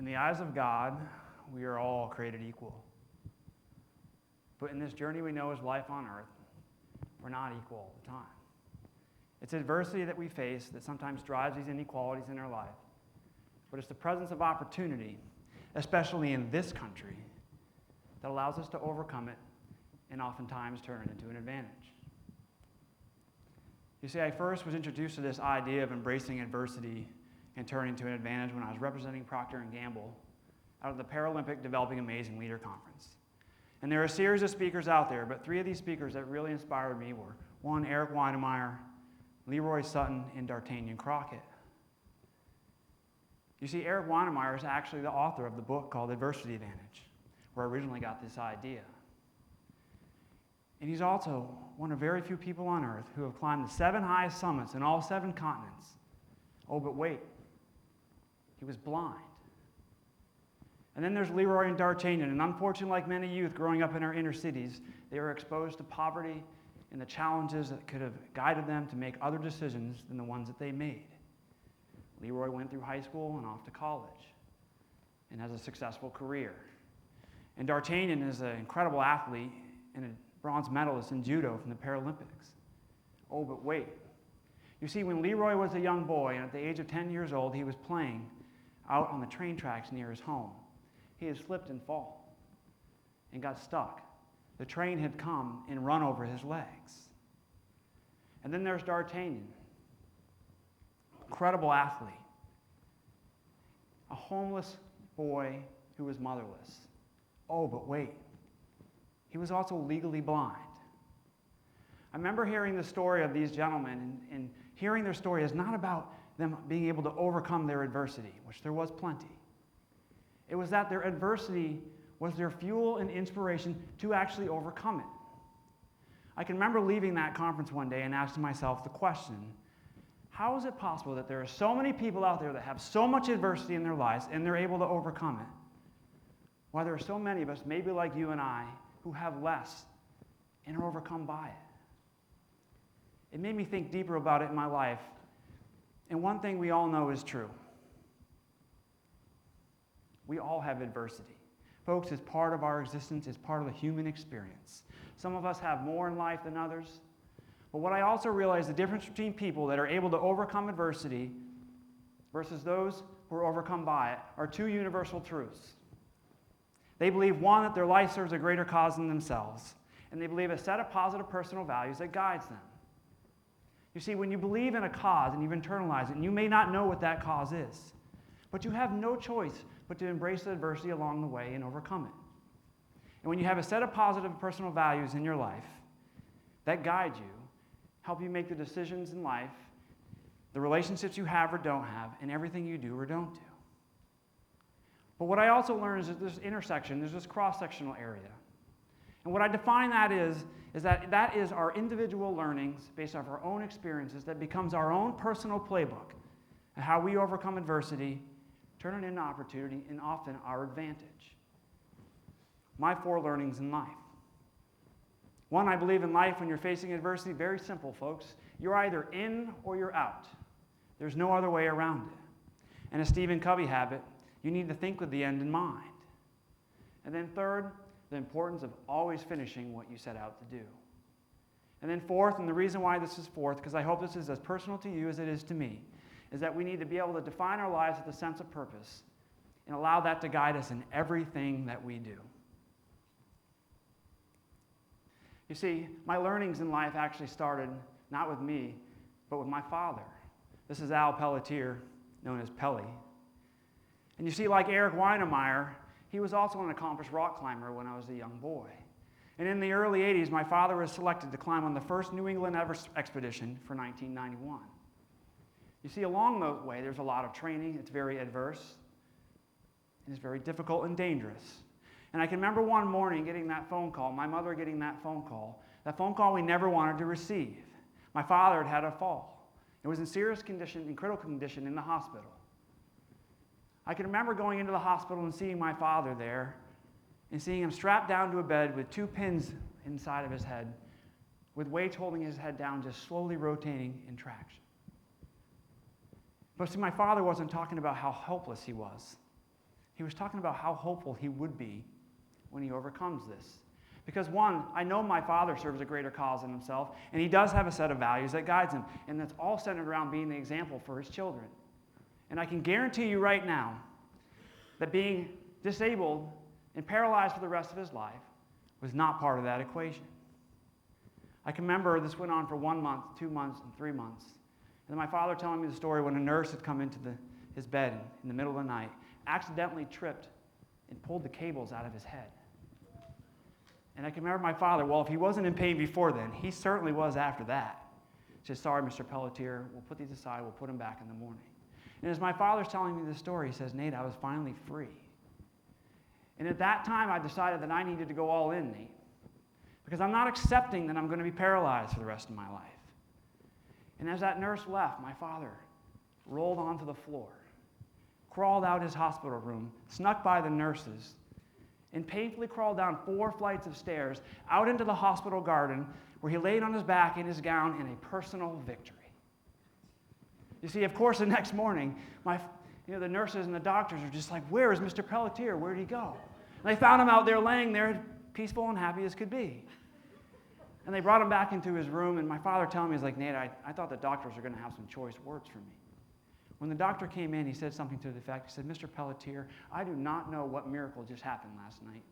In the eyes of God, we are all created equal. But in this journey we know as life on earth, we're not equal all the time. It's adversity that we face that sometimes drives these inequalities in our life. But it's the presence of opportunity, especially in this country, that allows us to overcome it and oftentimes turn it into an advantage. You see, I first was introduced to this idea of embracing adversity and turning to an advantage when I was representing Procter & Gamble out of the Paralympic Developing Amazing Leader Conference. And there are a series of speakers out there, but three of these speakers that really inspired me were, one, Eric Weinemeyer, Leroy Sutton, and D'Artagnan Crockett. You see, Eric Weinemeyer is actually the author of the book called Adversity Advantage, where I originally got this idea. And he's also one of very few people on earth who have climbed the 7 highest summits in all 7 continents. Oh, but wait, he was blind. And then there's Leroy and D'Artagnan, and unfortunately, like many youth growing up in our inner cities, they were exposed to poverty and the challenges that could have guided them to make other decisions than the ones that they made. Leroy went through high school and off to college and has a successful career. And D'Artagnan is an incredible athlete and a bronze medalist in judo from the Paralympics. Oh, but wait. You see, when Leroy was a young boy and at the age of 10 years old, he was playing out on the train tracks near his home. He had slipped and fallen and got stuck. The train had come and run over his legs. And then there's D'Artagnan, incredible athlete, a homeless boy who was motherless. Oh, but wait, he was also legally blind. I remember hearing the story of these gentlemen, and hearing their story is not about them being able to overcome their adversity, which there was plenty. It was that their adversity was their fuel and inspiration to actually overcome it. I can remember leaving that conference one day and asking myself the question, how is it possible that there are so many people out there that have so much adversity in their lives and they're able to overcome it, while there are so many of us, maybe like you and I, who have less and are overcome by it? It made me think deeper about it in my life, and one thing we all know is true. We all have adversity. Folks, it's part of our existence, it's part of the human experience. Some of us have more in life than others. But what I also realize, the difference between people that are able to overcome adversity versus those who are overcome by it are two universal truths. They believe, one, that their life serves a greater cause than themselves, and they believe a set of positive personal values that guides them. You see, when you believe in a cause and you've internalized it, and you may not know what that cause is, but you have no choice but to embrace the adversity along the way and overcome it. And when you have a set of positive personal values in your life that guide you, help you make the decisions in life, the relationships you have or don't have, and everything you do or don't do. But what I also learned is that this intersection, there's this cross-sectional area. And what I define that is that is our individual learnings based off our own experiences that becomes our own personal playbook and how we overcome adversity, turn it into opportunity, and often our advantage. My 4 learnings in life. 1, I believe in life when you're facing adversity, very simple, folks. You're either in or you're out. There's no other way around it. And a Stephen Covey habit, you need to think with the end in mind. And then 3rd, the importance of always finishing what you set out to do. And then 4th, and the reason why this is 4th, because I hope this is as personal to you as it is to me, is that we need to be able to define our lives with a sense of purpose and allow that to guide us in everything that we do. You see, my learnings in life actually started not with me, but with my father. This is Al Pelletier, known as Pelly. And you see, like Eric Weinemeyer, he was also an accomplished rock climber when I was a young boy. And in the early 80s, my father was selected to climb on the first New England Everest expedition for 1991. You see, along the way, there's a lot of training. It's very adverse. It's very difficult and dangerous. And I can remember one morning getting that phone call, my mother getting that phone call we never wanted to receive. My father had had a fall. It was in serious condition, in critical condition in the hospital. I can remember going into the hospital and seeing my father there and seeing him strapped down to a bed with 2 pins inside of his head, with weights holding his head down, just slowly rotating in traction. But see, my father wasn't talking about how helpless he was. He was talking about how hopeful he would be when he overcomes this. Because one, I know my father serves a greater cause than himself, and he does have a set of values that guides him, and that's all centered around being the example for his children. And I can guarantee you right now that being disabled and paralyzed for the rest of his life was not part of that equation. I can remember this went on for 1 month, 2 months, and 3 months. And then my father telling me the story when a nurse had come into his bed in the middle of the night, accidentally tripped and pulled the cables out of his head. And I can remember my father, well, if he wasn't in pain before then, he certainly was after that. He said, sorry, Mr. Pelletier, we'll put these aside, we'll put them back in the morning. And as my father's telling me this story, he says, Nate, I was finally free. And at that time, I decided that I needed to go all in, Nate, because I'm not accepting that I'm going to be paralyzed for the rest of my life. And as that nurse left, my father rolled onto the floor, crawled out his hospital room, snuck by the nurses, and painfully crawled down 4 flights of stairs out into the hospital garden where he laid on his back in his gown in a personal victory. You see, of course, the next morning, the nurses and the doctors are just like, where is Mr. Pelletier? Where did he go? And they found him out there laying there peaceful and happy as could be. And they brought him back into his room, and my father telling me, he's like, Nate, I thought the doctors were going to have some choice words for me. When the doctor came in, he said something to the effect, he said, Mr. Pelletier, I do not know what miracle just happened last night.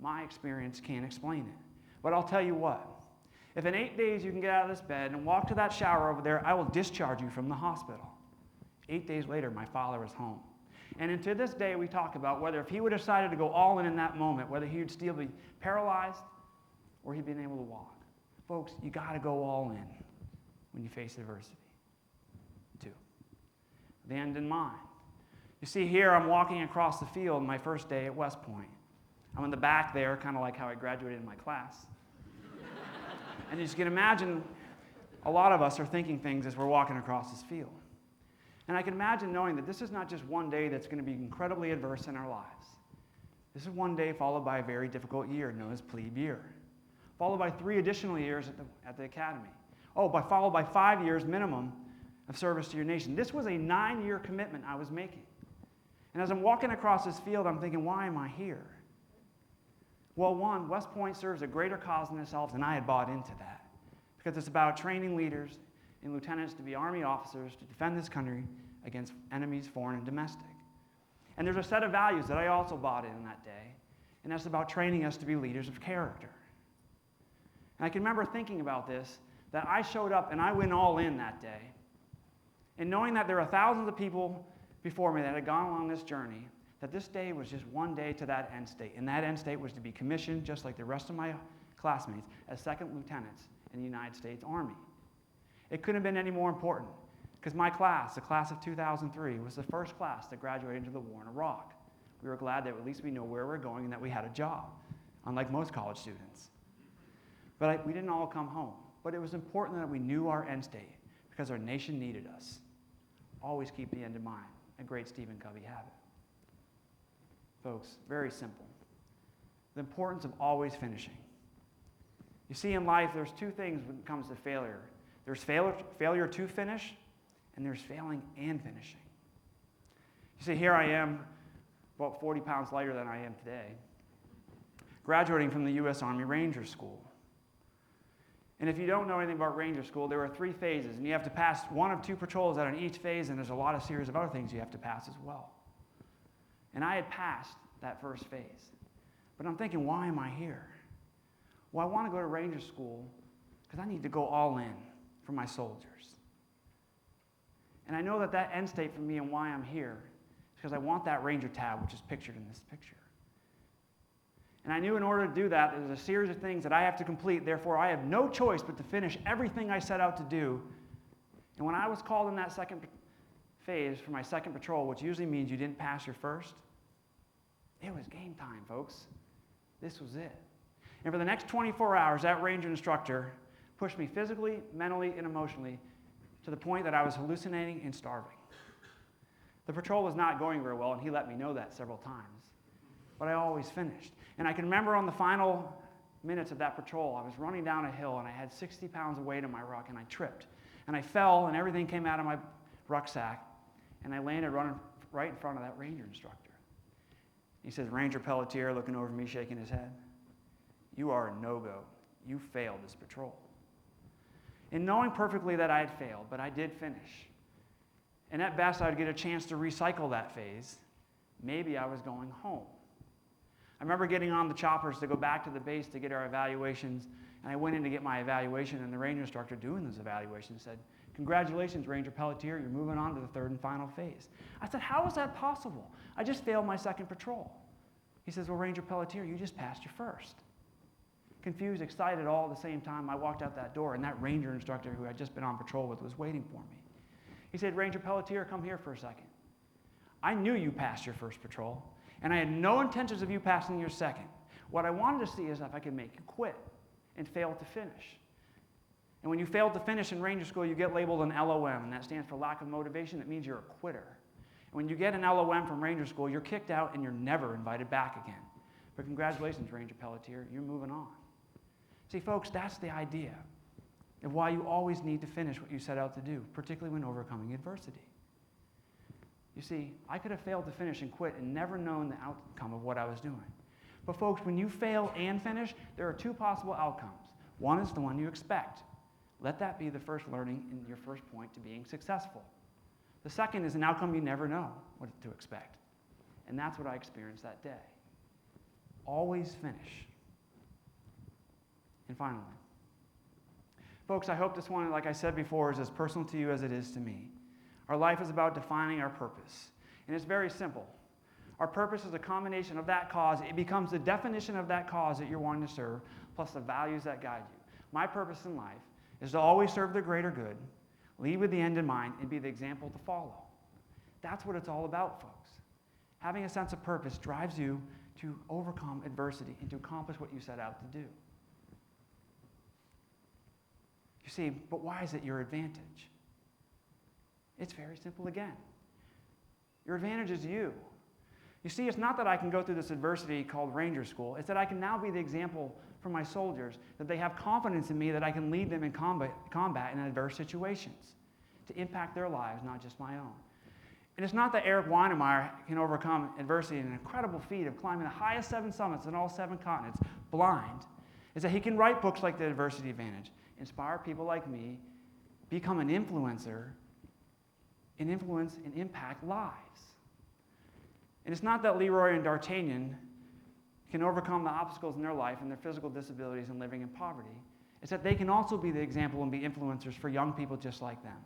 My experience can't explain it. But I'll tell you what, if in 8 days you can get out of this bed and walk to that shower over there, I will discharge you from the hospital. 8 days later, my father was home. And to this day, we talk about whether if he would have decided to go all in that moment, whether he would still be paralyzed or he'd been able to walk. Folks, you got to go all in when you face adversity. 2, the end in mind. You see here, I'm walking across the field my first day at West Point. I'm in the back there, kind of like how I graduated in my class. And as you can imagine, a lot of us are thinking things as we're walking across this field. And I can imagine knowing that this is not just one day that's going to be incredibly adverse in our lives. This is one day followed by a very difficult year known as plebe year, followed by 3 additional years at the academy. Followed by 5 years minimum of service to your nation. This was a 9-year commitment I was making. And as I'm walking across this field, I'm thinking, why am I here? Well, one, West Point serves a greater cause than itself, and I had bought into that. Because it's about training leaders and lieutenants to be Army officers to defend this country against enemies, foreign and domestic. And there's a set of values that I also bought in that day, and that's about training us to be leaders of character. And I can remember thinking about this, that I showed up and I went all in that day. And knowing that there are thousands of people before me that had gone along this journey, that this day was just one day to that end state. And that end state was to be commissioned, just like the rest of my classmates, as second lieutenants in the United States Army. It couldn't have been any more important, because my class, the class of 2003, was the first class that graduated into the war in Iraq. We were glad that at least we know where we're going and that we had a job, unlike most college students. But we didn't all come home. But it was important that we knew our end state, because our nation needed us. Always keep the end in mind. A great Stephen Covey habit. Folks, very simple. The importance of always finishing. You see, in life, there's 2 things when it comes to failure. There's failure to finish, and there's failing and finishing. You see, here I am, about 40 pounds lighter than I am today, graduating from the U.S. Army Ranger School. And if you don't know anything about Ranger School, there are 3 phases, and you have to pass 1 of 2 patrols out on each phase, and there's a lot of series of other things you have to pass as well. And I had passed that first phase. But I'm thinking, why am I here? Well, I want to go to Ranger School because I need to go all in for my soldiers. And I know that that end state for me and why I'm here is because I want that Ranger tab, which is pictured in this picture. And I knew in order to do that, there's a series of things that I have to complete. Therefore, I have no choice but to finish everything I set out to do. And when I was called in that second phase for my second patrol, which usually means you didn't pass your first, it was game time, folks. This was it. And for the next 24 hours, that Ranger instructor pushed me physically, mentally, and emotionally to the point that I was hallucinating and starving. The patrol was not going very well, and he let me know that several times. But I always finished. And I can remember on the final minutes of that patrol, I was running down a hill, and I had 60 pounds of weight in my ruck, and I tripped. And I fell, and everything came out of my rucksack, and I landed running right in front of that Ranger instructor. He says, Ranger Pelletier, looking over me, shaking his head, you are a no-go. You failed this patrol. And knowing perfectly that I had failed, but I did finish. And at best, I'd get a chance to recycle that phase. Maybe I was going home. I remember getting on the choppers to go back to the base to get our evaluations, and I went in to get my evaluation, and the ranger instructor doing this evaluation said, congratulations, Ranger Pelletier, you're moving on to the third and final phase. I said, how is that possible? I just failed my second patrol. He says, well, Ranger Pelletier, you just passed your first. Confused, excited all at the same time, I walked out that door, and that ranger instructor who I'd just been on patrol with was waiting for me. He said, Ranger Pelletier, come here for a second. I knew you passed your first patrol, and I had no intentions of you passing your second. What I wanted to see is if I could make you quit and fail to finish. And when you fail to finish in Ranger School, you get labeled an LOM, and that stands for lack of motivation. That means you're a quitter. And when you get an LOM from Ranger School, you're kicked out and you're never invited back again. But congratulations, Ranger Pelletier, you're moving on. See, folks, that's the idea of why you always need to finish what you set out to do, particularly when overcoming adversity. You see, I could have failed to finish and quit and never known the outcome of what I was doing. But folks, when you fail and finish, there are two possible outcomes. One is the one you expect. Let that be the first learning and your first point to being successful. The second is an outcome you never know what to expect. And that's what I experienced that day. Always finish. And finally, folks, I hope this one, like I said before, is as personal to you as it is to me. Our life is about defining our purpose. And it's very simple. Our purpose is a combination of that cause. It becomes the definition of that cause that you're wanting to serve, plus the values that guide you. My purpose in life is to always serve the greater good, lead with the end in mind, and be the example to follow. That's what it's all about, folks. Having a sense of purpose drives you to overcome adversity and to accomplish what you set out to do. You see, but why is it your advantage? It's very simple again. Your advantage is you. You see, it's not that I can go through this adversity called Ranger School. It's that I can now be the example for my soldiers, that they have confidence in me that I can lead them in combat in adverse situations to impact their lives, not just my own. And it's not that Eric Weinemeyer can overcome adversity in an incredible feat of climbing the highest 7 summits on all 7 continents blind. It's that he can write books like The Adversity Advantage, inspire people like me, become an influencer, and influence and impact lives. And it's not that Leroy and D'Artagnan can overcome the obstacles in their life and their physical disabilities and living in poverty. It's that they can also be the example and be influencers for young people just like them.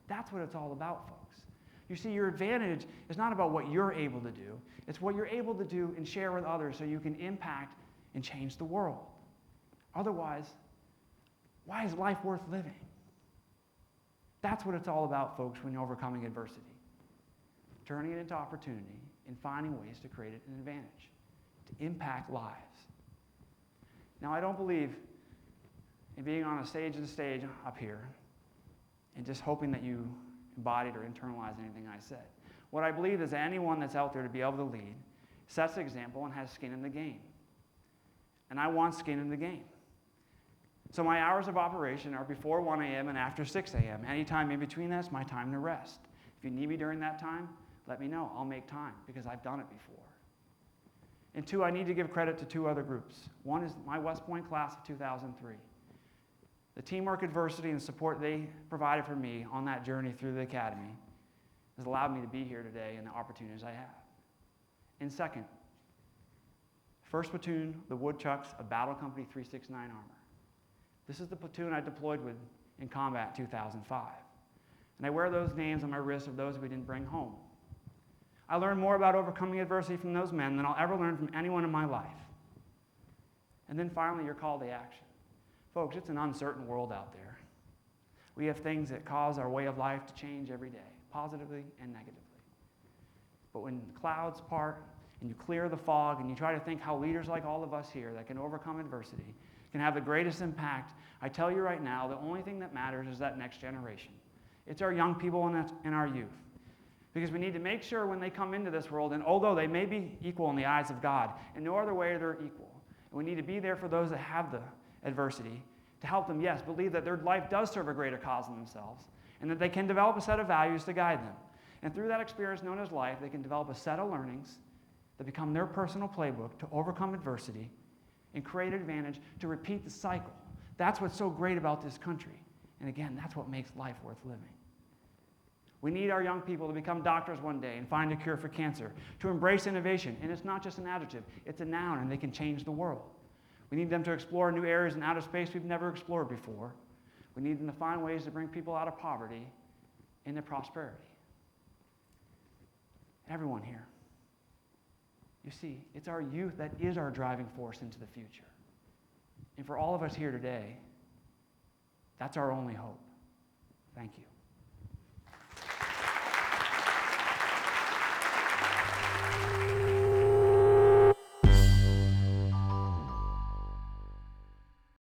That's what it's all about, folks. You see, your advantage is not about what you're able to do. It's what you're able to do and share with others so you can impact and change the world. Otherwise, why is life worth living? That's what it's all about, folks, when you're overcoming adversity. Turning it into opportunity and finding ways to create it an advantage, to impact lives. Now, I don't believe in being on a stage up here and just hoping that you embodied or internalized anything I said. What I believe is that anyone that's out there to be able to lead sets the example and has skin in the game. And I want skin in the game. So my hours of operation are before 1 a.m. and after 6 a.m. Anytime in between that's my time to rest. If you need me during that time, let me know. I'll make time because I've done it before. And 2, I need to give credit to 2 other groups. One is my West Point class of 2003. The teamwork, adversity, and support they provided for me on that journey through the academy has allowed me to be here today and the opportunities I have. And second, 1st Platoon, the Woodchucks of Battle Company 369 Armor. This is the platoon I deployed with in combat in 2005. And I wear those names on my wrist of those we didn't bring home. I learned more about overcoming adversity from those men than I'll ever learn from anyone in my life. And then finally, your call to action. Folks, it's an uncertain world out there. We have things that cause our way of life to change every day, positively and negatively. But when the clouds part and you clear the fog and you try to think how leaders like all of us here that can overcome adversity can have the greatest impact, I tell you right now, the only thing that matters is that next generation. It's our young people and our youth. Because we need to make sure when they come into this world, and although they may be equal in the eyes of God, in no other way they're equal. And we need to be there for those that have the adversity to help them, yes, believe that their life does serve a greater cause than themselves, and that they can develop a set of values to guide them. And through that experience known as life, they can develop a set of learnings that become their personal playbook to overcome adversity and create advantage to repeat the cycle. That's what's so great about this country. And again, that's what makes life worth living. We need our young people to become doctors one day and find a cure for cancer, to embrace innovation. And it's not just an adjective, it's a noun, and they can change the world. We need them to explore new areas in outer space we've never explored before. We need them to find ways to bring people out of poverty into prosperity. Everyone here. You see, it's our youth that is our driving force into the future. And for all of us here today, that's our only hope. Thank you.